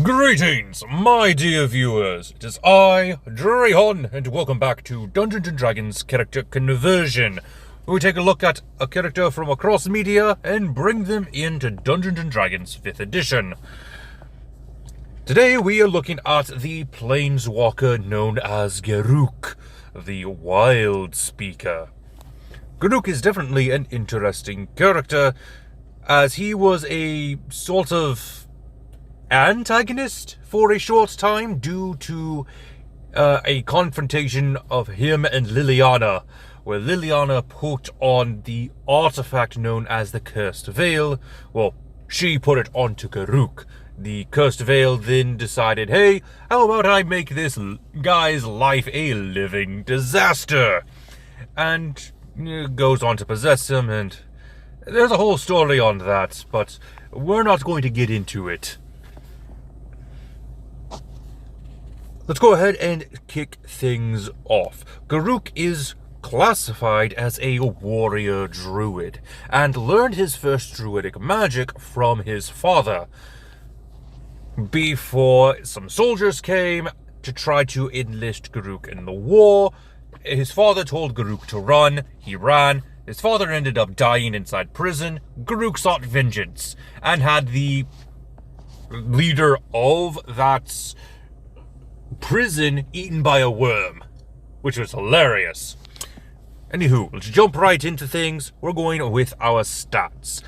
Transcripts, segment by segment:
Greetings, my dear viewers. It is I, Drayhon, and welcome back to Dungeons & Dragons Character Conversion, where we take a look at a character from across media and bring them into Dungeons & Dragons 5th edition. Today we are looking at the Planeswalker known as Garruk, the Wildspeaker. Garruk is definitely an interesting character, as he was a sort of antagonist for a short time due to a confrontation of him and Liliana, where Liliana put on the artifact known as the Cursed Veil. Well, she put it onto Garruk. The Cursed Veil then decided, hey, how about I make this guy's life a living disaster? And goes on to possess him, and there's a whole story on that, but we're not going to get into it. Let's go ahead and kick things off. Garruk is classified as a warrior druid and learned his first druidic magic from his father. Before some soldiers came to try to enlist Garruk in the war, his father told Garruk to run. He ran. His father ended up dying inside prison. Garruk sought vengeance and had the leader of that prison eaten by a worm, which was hilarious. Anywho, let's jump right into things. We're going with our stats.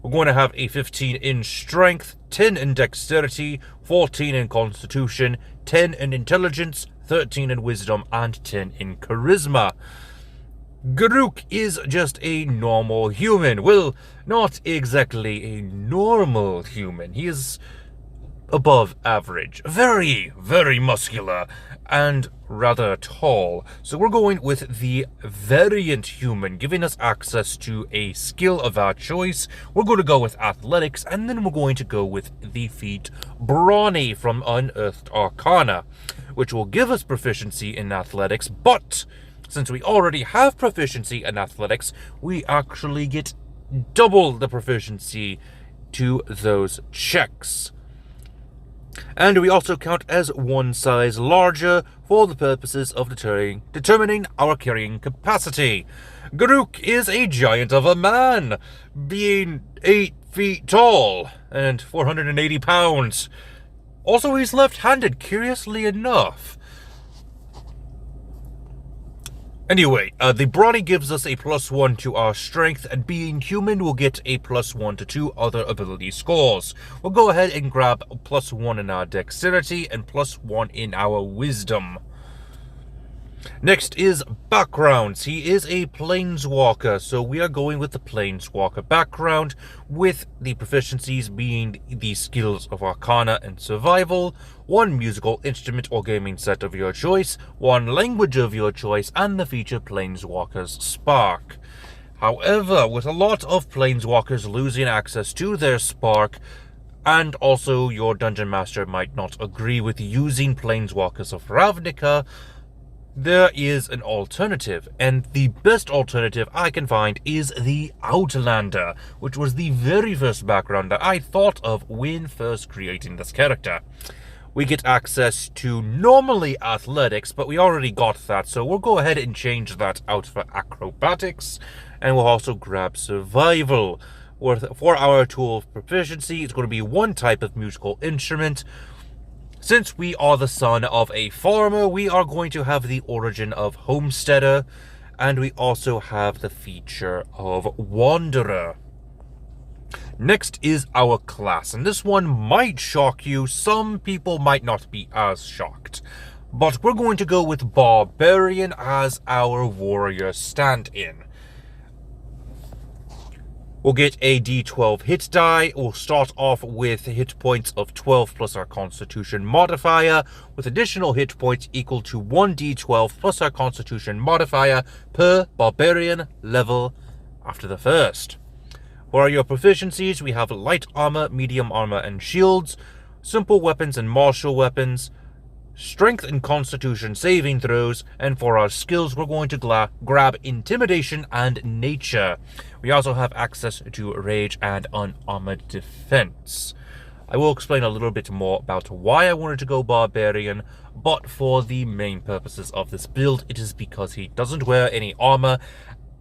We're going to have a 15 in strength, 10 in dexterity, 14 in constitution, 10 in intelligence, 13 in wisdom, and 10 in charisma. Garruk is just a normal human. Well, not exactly a normal human. He is above average, very, very muscular, and rather tall. So we're going with the variant human, giving us access to a skill of our choice. We're going to go with athletics, and then we're going to go with the feat Brawny from Unearthed Arcana, which will give us proficiency in athletics, but since we already have proficiency in athletics, we actually get double the proficiency to those checks. And we also count as one size larger for the purposes of determining our carrying capacity. Garruk is a giant of a man, being 8 feet tall and 480 pounds. Also, he's left-handed, curiously enough. Anyway, the Brawny gives us a +1 to our strength, and being human will get a +1 to 2 other ability scores. We'll go ahead and grab a +1 in our dexterity and +1 in our wisdom. Next is backgrounds. He is a planeswalker, so we are going with the planeswalker background, with the proficiencies being the skills of Arcana and Survival, one musical instrument or gaming set of your choice, one language of your choice, and the feature Planeswalker's Spark. However, with a lot of planeswalkers losing access to their Spark, and also your Dungeon Master might not agree with using Planeswalkers of Ravnica, there is an alternative, and the best alternative I can find is the Outlander, which was the very first background that I thought of when first creating this character. We get access to normally athletics, but we already got that, so we'll go ahead and change that out for acrobatics, and we'll also grab survival. For our tool of proficiency, it's going to be one type of musical instrument. Since we are the son of a farmer, we are going to have the origin of homesteader, and we also have the feature of wanderer. Next is our class, and this one might shock you. Some people might not be as shocked, but we're going to go with barbarian as our warrior stand-in. We'll get a d12 hit die. We'll start off with hit points of 12 plus our constitution modifier, with additional hit points equal to 1d12 plus our constitution modifier per barbarian level after the first. For your proficiencies, we have light armor, medium armor, and shields, simple weapons and martial weapons, strength and constitution saving throws, and for our skills we're going to grab intimidation and nature. We also have access to rage and unarmored defense. I will explain a little bit more about why I wanted to go Barbarian, but for the main purposes of this build, it is because he doesn't wear any armor,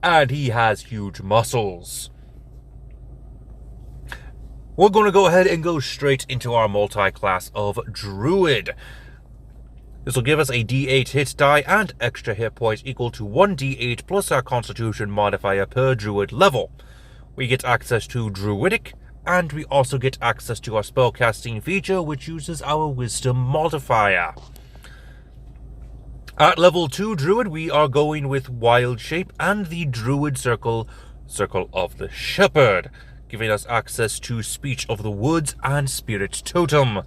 and he has huge muscles. We're going to go ahead and go straight into our multi-class of Druid. This will give us a d8 hit die and extra hit points equal to 1d8 plus our Constitution modifier per Druid level. We get access to Druidic, and we also get access to our spellcasting feature, which uses our Wisdom modifier. At level 2 Druid, we are going with Wild Shape and the Druid Circle of the Shepherd, giving us access to Speech of the Woods and Spirit Totem.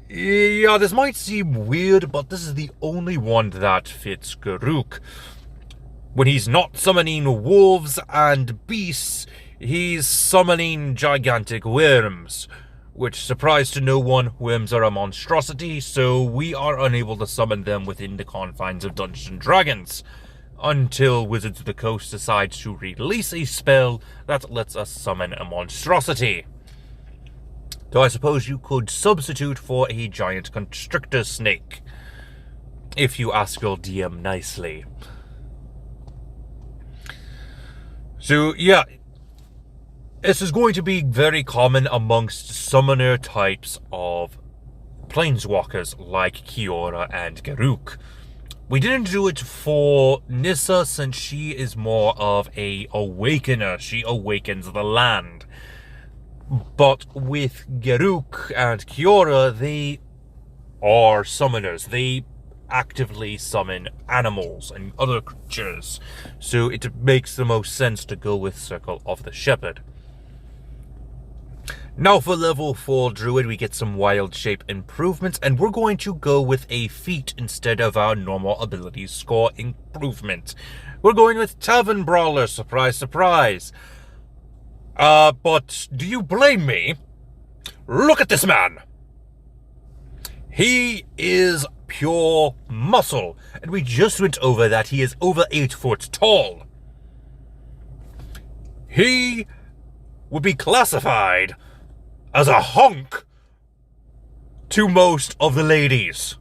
Yeah, this might seem weird, but this is the only one that fits Garruk. When he's not summoning wolves and beasts, he's summoning gigantic worms. Which, surprise to no one, worms are a monstrosity, so we are unable to summon them within the confines of Dungeons & Dragons. Until Wizards of the Coast decides to release a spell that lets us summon a monstrosity. Though I suppose you could substitute for a giant constrictor snake, if you ask your DM nicely. So yeah, this is going to be very common amongst summoner types of planeswalkers like Kiora and Garruk. We didn't do it for Nissa since she is more of a awakener. She awakens the land. But with Garruk and Kiora, they are summoners. They actively summon animals and other creatures. So it makes the most sense to go with Circle of the Shepherd. Now for level 4 Druid, we get some Wild Shape improvements, and we're going to go with a feat instead of our normal ability score improvement. We're going with Tavern Brawler, surprise, surprise. But do you blame me? Look at this man! He is pure muscle, and we just went over that he is over 8 foot tall. He would be classified as a hunk to most of the ladies.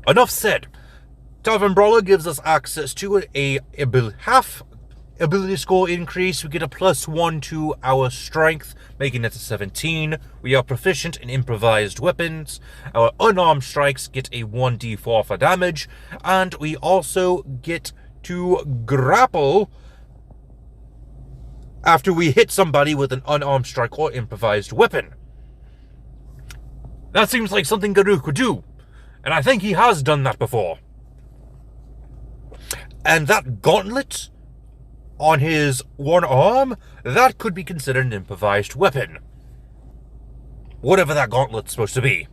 Enough said. Tavern Brawler gives us access to a half ability score increase. We get a +1 to our strength, making it a 17. We are proficient in improvised weapons. Our unarmed strikes get a 1d4 for damage, and we also get to grapple after we hit somebody with an unarmed strike or improvised weapon. That seems like something Garruk would do, and I think he has done that before. And that gauntlet on his one arm, that could be considered an improvised weapon. Whatever that gauntlet's supposed to be.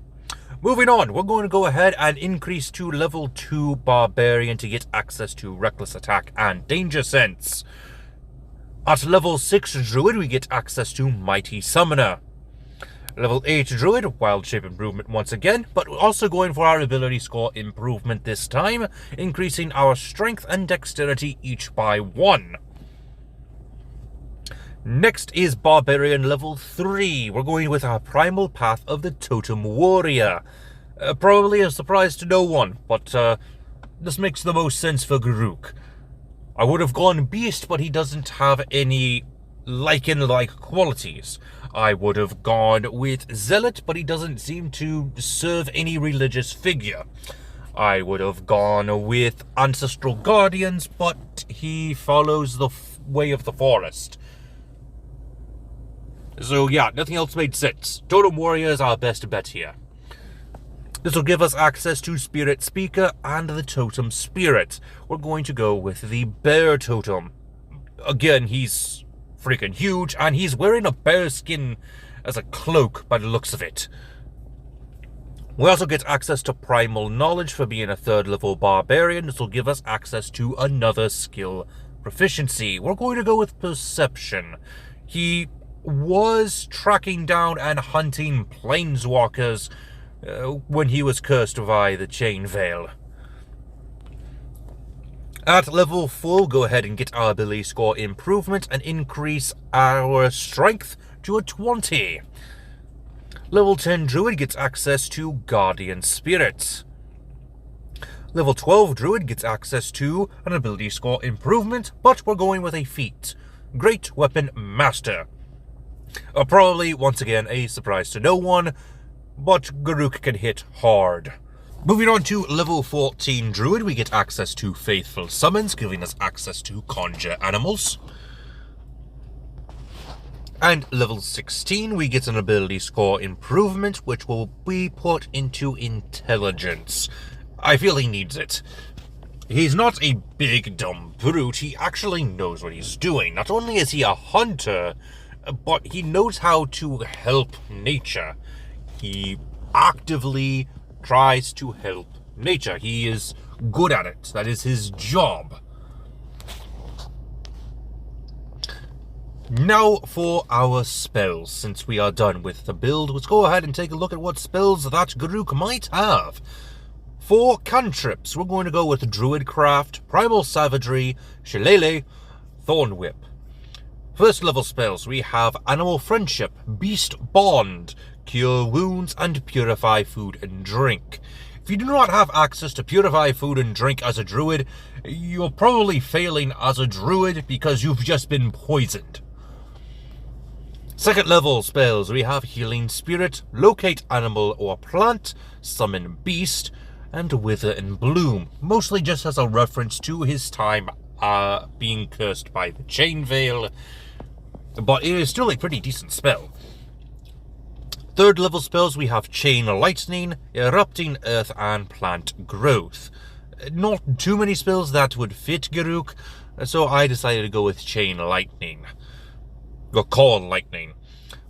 Moving on, we're going to go ahead and increase to level 2 Barbarian to get access to Reckless Attack and Danger Sense. At level 6 Druid, we get access to Mighty Summoner. Level 8 Druid, Wild Shape improvement once again, but we're also going for our ability score improvement this time, increasing our strength and dexterity each by 1. Next is Barbarian level 3. We're going with our primal path of the Totem Warrior. Probably a surprise to no one, but this makes the most sense for Garruk. I would have gone Beast, but he doesn't have any Lycan-like qualities. I would have gone with Zealot, but he doesn't seem to serve any religious figure. I would have gone with Ancestral Guardians, but he follows the way of the forest. So yeah, nothing else made sense. Totem Warrior is our best bet here. This will give us access to Spirit Speaker and the Totem Spirit. We're going to go with the Bear Totem. Again, he's freaking huge, and he's wearing a bear skin as a cloak by the looks of it. We also get access to Primal Knowledge for being a 3rd level Barbarian. This will give us access to another skill proficiency. We're going to go with Perception. He was tracking down and hunting planeswalkers when he was cursed by the Chain Veil. At level 4, go ahead and get our ability score improvement and increase our strength to a 20. Level 10 Druid gets access to Guardian Spirit. Level 12 Druid gets access to an ability score improvement, but we're going with a feat. Great Weapon Master. Probably, once again, a surprise to no one, but Garruk can hit hard. Moving on to level 14 Druid, we get access to Faithful Summons, giving us access to Conjure Animals. And level 16, we get an ability score improvement, which will be put into Intelligence. I feel he needs it. He's not a big dumb brute, he actually knows what he's doing. Not only is he a hunter, but he knows how to help nature. He actively tries to help nature. He is good at it. That is his job. Now for our spells. Since we are done with the build, let's go ahead and take a look at what spells that Garruk might have. For cantrips, we're going to go with Druidcraft, Primal Savagery, Shillelagh, Thorn Whip. First level spells, we have Animal Friendship, Beast Bond, Cure Wounds, and Purify Food and Drink. If you do not have access to Purify Food and Drink as a Druid, you're probably failing as a Druid because you've just been poisoned. Second level spells, we have Healing Spirit, Locate Animal or Plant, Summon Beast, and Wither and Bloom, mostly just as a reference to his time being cursed by the Chain Veil, but it is still a pretty decent spell. Third level spells, we have Chain Lightning, Erupting Earth, and Plant Growth. Not too many spells that would fit Garruk, so I decided to go with Chain Lightning. Or Call Lightning.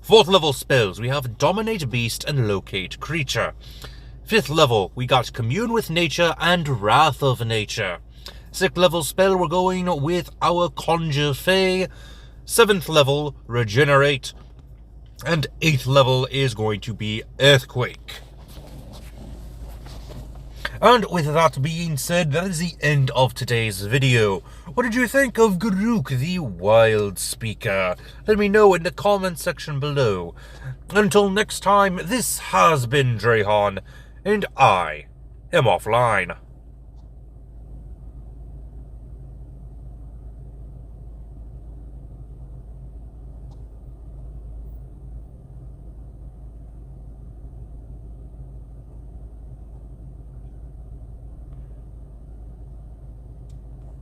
Fourth level spells, we have Dominate Beast and Locate Creature. Fifth level, we got Commune with Nature and Wrath of Nature. Sixth level spell, we're going with our Conjure Fae. Seventh level, Regenerate. And 8th level is going to be Earthquake. And with that being said, that is the end of today's video. What did you think of Garruk the Wildspeaker? Let me know in the comment section below. Until next time, this has been Drehan, and I am offline.